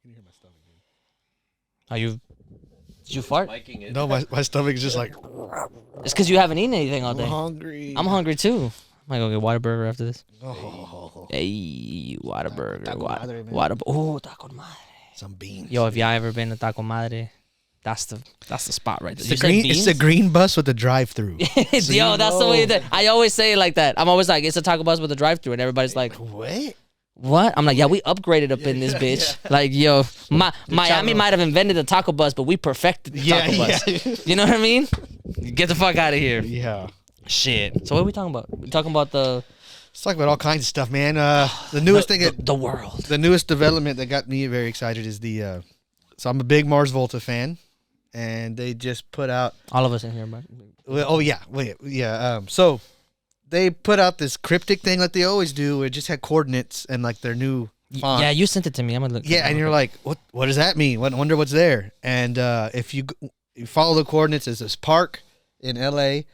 You can hear my stomach. Are you? Did you fart? No, my stomach is just like. It's because you haven't eaten anything all I'm day. hungry. I'm hungry too. I might go get Whataburger after this. Oh, Hey, Whataburger. Taco Madre, man. Oh, Taco Madre. Some beans. Yo, if y'all ever been to Taco Madre, that's the spot right there. It's the green bus with the drive-through. Yo, that's the way that I always say it like that. I'm always like, it's a taco bus with a drive-through, and everybody's like, what? I'm like, yeah, we upgraded up in this bitch. Yeah. Like, yo, Miami might have invented the taco bus, but we perfected the taco bus. You know what I mean? Get the fuck out of here. Yeah. Shit. So what are we talking about? We're talking about the... Let's talk about all kinds of stuff, man. The newest thing... The world. The newest development that got me very excited is the... so I'm a big Mars Volta fan, and they just put out... All of us in here, bro. Oh, yeah. Wait, yeah. So... They put out this cryptic thing like they always do. Where it just had coordinates and like their new font. Yeah, you sent it to me. I'm gonna look. Yeah, and you're like, what does that mean? Wonder what's there. And if you follow the coordinates, there's this park in L.A.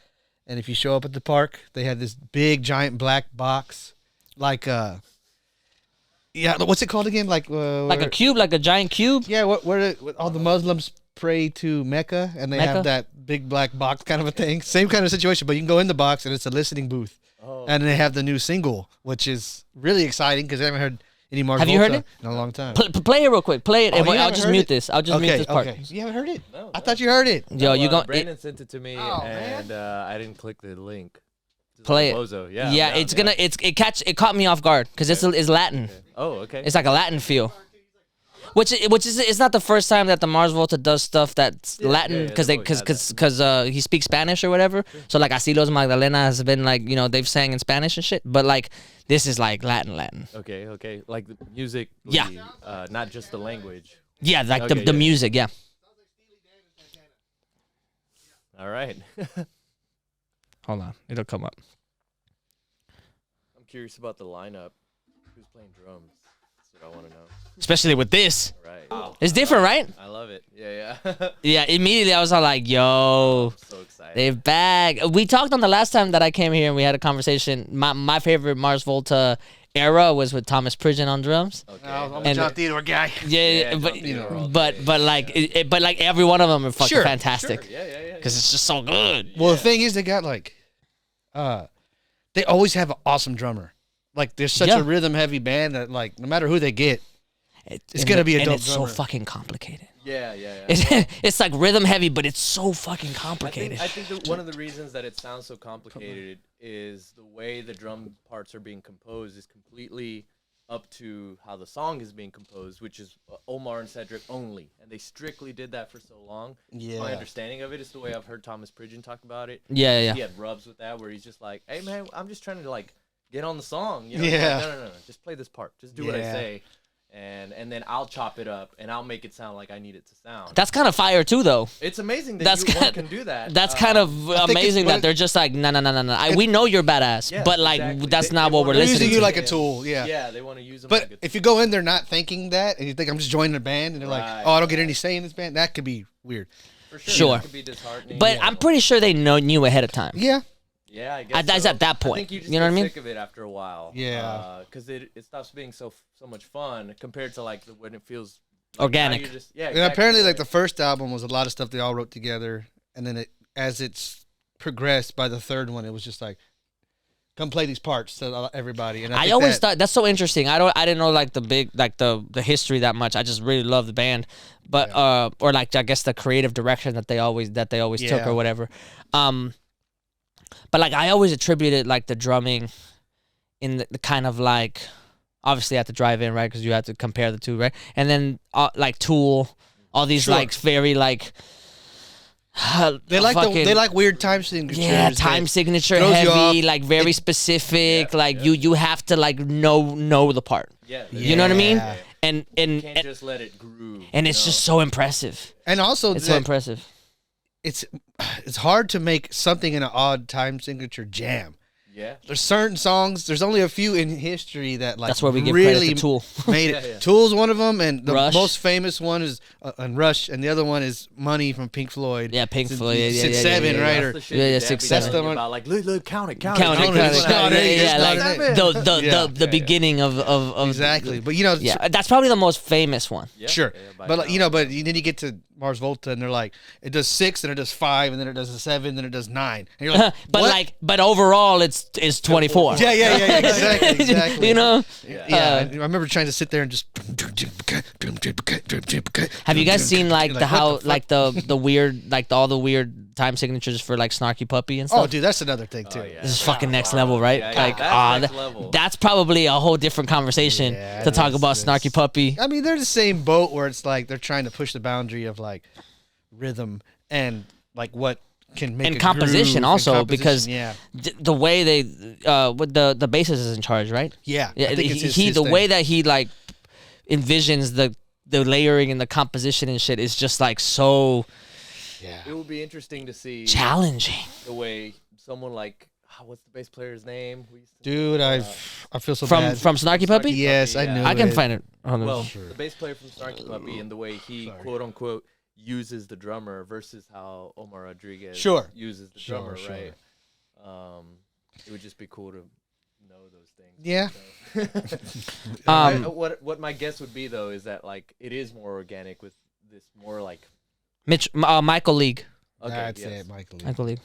And if you show up at the park, they had this big giant black box, like what's it called again? Like a cube, like a giant cube. Yeah, where all the Muslims pray to Mecca, and they have that big black box kind of a thing. Same kind of situation, but you can go in the box, and it's a listening booth. Oh. And they have the new single, which is really exciting because I haven't heard any Mars Volta you heard it? in a long time. Play it real quick. Play it, and I'll just mute this. I'll just mute this part. Okay. You haven't heard it? No. I thought you heard it. Yo, you go. Brandon sent it to me, and I didn't click the link. Play it. Bozo. Yeah, it's gonna. It caught me off guard because it's Latin. Okay. Oh, okay. It's like a Latin feel. Which is it's not the first time that the Mars Volta does stuff that's Latin because he speaks Spanish or whatever. So like Así Los Magdalena has been like, you know, they've sang in Spanish and shit, but like this is like Latin. Okay, like the music. Not just the language. Yeah, like the music. Yeah. All right. Hold on, it'll come up. I'm curious about the lineup. Who's playing drums? That's what I want to know. Especially with this. Right. Wow. It's different, right? I love it. Yeah. Yeah, immediately I was all like, yo, I'm so excited. They're back. We talked on the last time that I came here and we had a conversation. My favorite Mars Volta era was with Thomas Pridgen on drums. Okay. I'm a John Theodore guy. Yeah, but like every one of them are fucking fantastic. Sure. Yeah. Because it's just so good. Well, the thing is, they got like, they always have an awesome drummer. Like, there's such a rhythm-heavy band that, like, no matter who they get, it's gonna be a dope drummer. And it's so fucking complicated. Yeah. It's like rhythm-heavy, but it's so fucking complicated. I think that one of the reasons that it sounds so complicated is the way the drum parts are being composed is completely up to how the song is being composed, which is Omar and Cedric only, and they strictly did that for so long. Yeah. My understanding of it is the way I've heard Thomas Pridgen talk about it. Yeah. He had rubs with that, where he's just like, "Hey man, I'm just trying to like get on the song." You know? Yeah. Like, no, just play this part, just do what I say. And then I'll chop it up and I'll make it sound like I need it to sound. That's kind of fire too, though. It's amazing that you can do that. That's kind of amazing that they're just like, no. We know you're badass, but like that's not what we're listening to. They're using you like a tool, Yeah, they want to use them. But if you go in there not thinking that, and you think I'm just joining a band, and they're like, oh, I don't get any say in this band, that could be weird. For sure. It could be disheartening. But I'm pretty sure they knew ahead of time. Yeah. Yeah, I guess that's so. at that point. I think you just know what I mean? sick of it after a while. Yeah. Because it stops being so much fun compared to like when it feels like organic. Exactly. And apparently, like the first album was a lot of stuff they all wrote together, and then as it's progressed by the third one, it was just like, come play these parts to everybody. And I always thought that's so interesting. I didn't know like the history that much. I just really love the band, but or like I guess the creative direction that they always took or whatever. But like I always attributed like the drumming in the kind of like obviously at the drive-in, right? Because you have to compare the two, right? And then like Tool, all these like very like they like weird time signatures. Yeah, time signature heavy, like very specific. You have to like know the part. Yeah, you know what I mean? And you can't just let it groove. And it's just so impressive. And also it's so impressive. It's hard to make something in an odd time signature jam. Yeah. There's certain songs. There's only a few in history that like That's where we give really credit to Tool. made it. Tool's one of them, and the Rush. most famous one is and Rush, and the other one is Money from Pink Floyd. Yeah, Pink It's Floyd. Yeah, 6-7, yeah, right? That's Or the shit Yeah, your yeah, dad 6, be 7. telling you about, like, look, count it. Count it. Yeah, Like the Yeah. beginning of exactly. But you know, Yeah, that's probably the most famous one. Yeah, sure. yeah, by But like, now. you know, but then you get to Mars Volta, and they're like, it does 6, then it does 5, and then it does a 7, then it does 9, and you're like, but what? but overall it's 24. Yeah, exactly. You know? Yeah, I remember trying to sit there and just. Have you guys seen like the what how fuck? like the weird like all the weird time signatures for like Snarky Puppy and stuff? Oh, dude, that's another thing too. yeah. This is fucking next level, right? Yeah, yeah, Like, that's next level. that's probably a whole different conversation Yeah, to talk that's- about Snarky Puppy. I mean, they're the same boat where it's like they're trying to push the boundary of like rhythm and like what can make And a composition groove and also, composition, because yeah, The way they with the bassist is in charge, right? yeah, Yeah, I think it's he his the thing. way that he like envisions the layering and the composition and shit is just like so yeah. It would be interesting to see challenging. the way someone like, what's the bass player's name? We used to- Dude, I feel so From bad. Snarky Puppy? Yes, I Yeah. knew I can it. find it. Hold on. Well, the bass player from Snarky Puppy and the way he Sorry. quote unquote uses the drummer versus how Omar Rodriguez Sure. uses the Sure, drummer, sure. right? It would just be cool to know those things. Yeah. What my guess would be though is that like it is more organic with this more like Michael League. okay, That's yes. it, Michael. Michael League.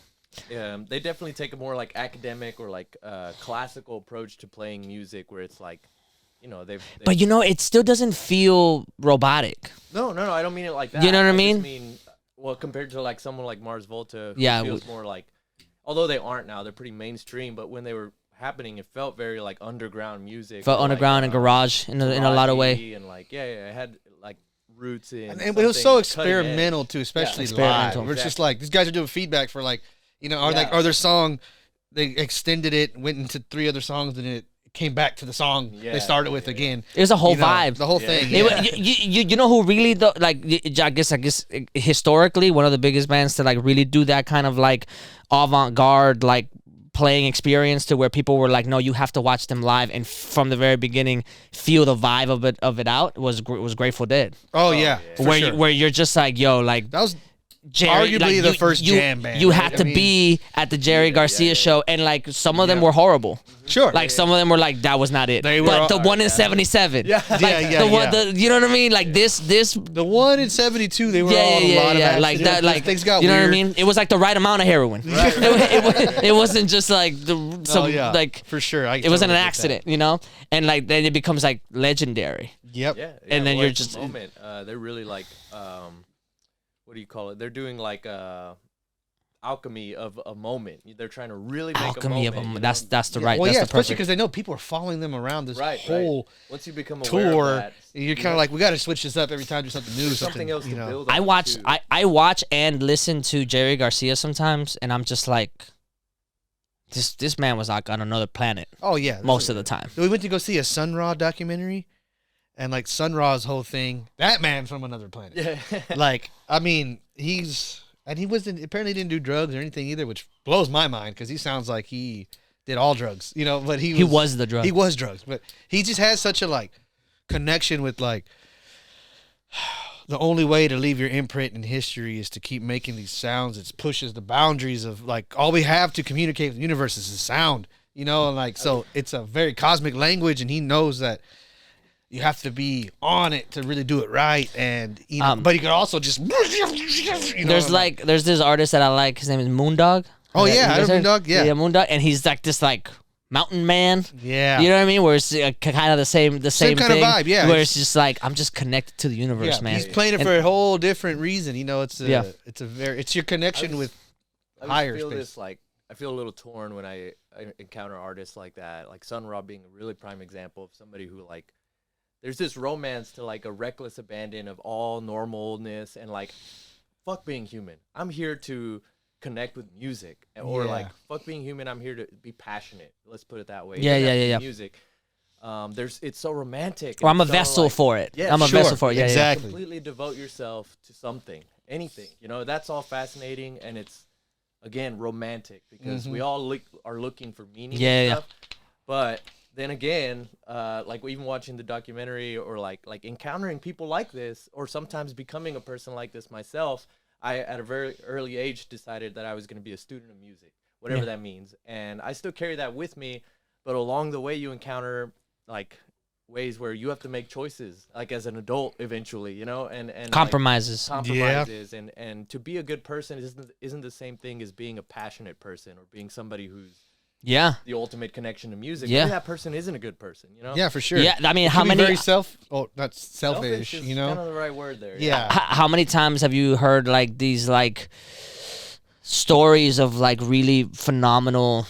They definitely take a more like academic or like classical approach to playing music where it's like, you know, they've But you know, it still doesn't feel robotic. no, I don't mean it like that. You know what I just mean? mean well, compared to like someone like Mars Volta, who Yeah, feels more like, although they aren't now, they're pretty mainstream. But when they were happening, it felt very like underground music. Felt or, underground like, and garage in a lot of way. garagey and like it had like roots in. And it was so something cutting edge. experimental too, especially experimental. live. Where it's just like these guys are doing feedback for like, you know, or Yeah. like or their song, they extended it, went into 3 other songs, and it came back to the song Yeah, they started with again. It was a whole You know, vibe. the whole Yeah. thing. It Yeah. wa- you know who really like I guess historically one of the biggest bands to like really do that kind of like avant-garde like playing experience to where people were like, no, you have to watch them live and from the very beginning feel the vibe of it out was Grateful Dead. Oh yeah, yeah. for Where sure. where you're just like, yo, like That was Jerry, arguably the first jam band, You right? had I to mean- be at the Jerry Garcia show, and like some of them were horrible. sure. Like some of them were like that was not it. They were but the all- one in '77, Yeah. like Yeah, the one, yeah. you know what I mean? Like this, the one in '72, they were all on a lot of acid. like that, like things got you know weird. what I mean? It was like the right amount of heroin. It wasn't just like some Oh yeah, like for sure. it wasn't an accident, you know. And like then it becomes like legendary. Yep. Yeah, And then well, you're at the just- moment. They're really like what do you call it? They're doing like alchemy of a moment. They're trying to really make Alchemy a of moment. them. you That's know? the right. Well, That's yeah, the especially perfect. because they know people are following them around this Right, whole Once you become aware tour. of that, You're kind of like, we got to switch this up every time, do something new, there's something else you to know. build. I on, watch too. I watch and listen to Jerry Garcia sometimes, and I'm just like, this man was like on another planet Oh yeah, most of the time. We went to go see a Sun Ra documentary, and like Sun Ra's whole thing, that man's from another planet. Yeah. Like, I mean, he wasn't apparently didn't do drugs or anything either, which blows my mind because he sounds like he did all drugs, you know. But He was the drug. He was drugs, but he just has such a like connection with like the only way to leave your imprint in history is to keep making these sounds. It pushes the boundaries of like all we have to communicate with the universe is the sound, you know, and like so it's a very cosmic language, and he knows that you have to be on it to really do it right, and you know, but you could also just you know, there's this artist that I like. His name is Moondog. Oh, yeah, You I guys know heard? Moondog, yeah. Moondog, and he's like this like mountain man. yeah, You know what I mean? Where it's kind of the same Same kind of thing, vibe, yeah. Where it's just like I'm just connected to the universe, yeah, man. he's playing it And- for a whole different reason, you know. It's a, Yeah. it's your connection with I higher feel space. this like I feel a little torn when I encounter artists like that, like Sun Ra being a really prime example of somebody who like there's this romance to like a reckless abandon of all normalness and like fuck being human. I'm here to connect with music, or Yeah. like fuck being human. I'm here to be passionate. Let's put it that way. Yeah, It doesn't yeah, have to yeah, be yeah. Music. It's so romantic. or and I'm a it's so, vessel like- for it. Yeah, I'm a sure, vessel for it. Yeah, yeah. exactly. completely devote yourself to something, anything. You know, that's all fascinating, and it's again, romantic, because we all are looking for meaning Yeah, and yeah. stuff. But then again, like even watching the documentary or like encountering people like this, or sometimes becoming a person like this myself, I at a very early age decided that I was going to be a student of music, whatever that means. And I still carry that with me, but along the way you encounter like ways where you have to make choices, like as an adult eventually, you know, and Compromises. like, compromises, and to be a good person isn't the same thing as being a passionate person or being somebody who's the ultimate connection to music. Maybe that person isn't a good person, you know? Yeah, for sure. Yeah, I mean, how many? Very not selfish, is you know? kind of the right word there. Yeah. How many times have you heard like these like stories of like really phenomenal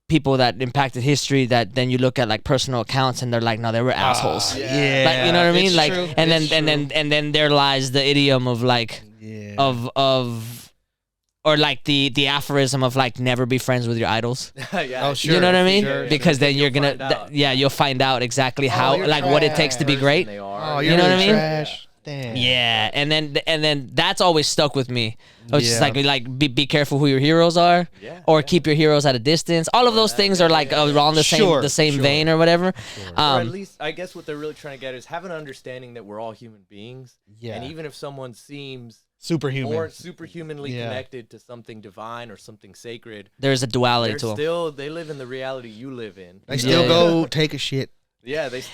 people that impacted history that then you look at like personal accounts and they're like, no, they were assholes. Yeah. Like, you know what I mean? It's Like, true. and then there lies the idiom of like of or like the aphorism of like never be friends with your idols. Yeah, Oh, sure. You know what I mean? Sure. Because then you're You'll gonna find out. you'll find out exactly how you're like what it takes to be Person great. they Oh, are. you're You know what I really mean? trash. Damn. Yeah, and then that's always stuck with me. It's just Yeah. like be careful who your heroes are, Yeah, or yeah. keep your heroes at a distance. All of those things are like around the same vein or whatever. Or at least, I guess what they're really trying to get is have an understanding that we're all human beings. Yeah. And even if someone seems Superhuman. more superhumanly Yeah. connected to something divine or something sacred, there's a duality they're to them. still, they live in the reality you live in. They still go take a shit. Yeah, they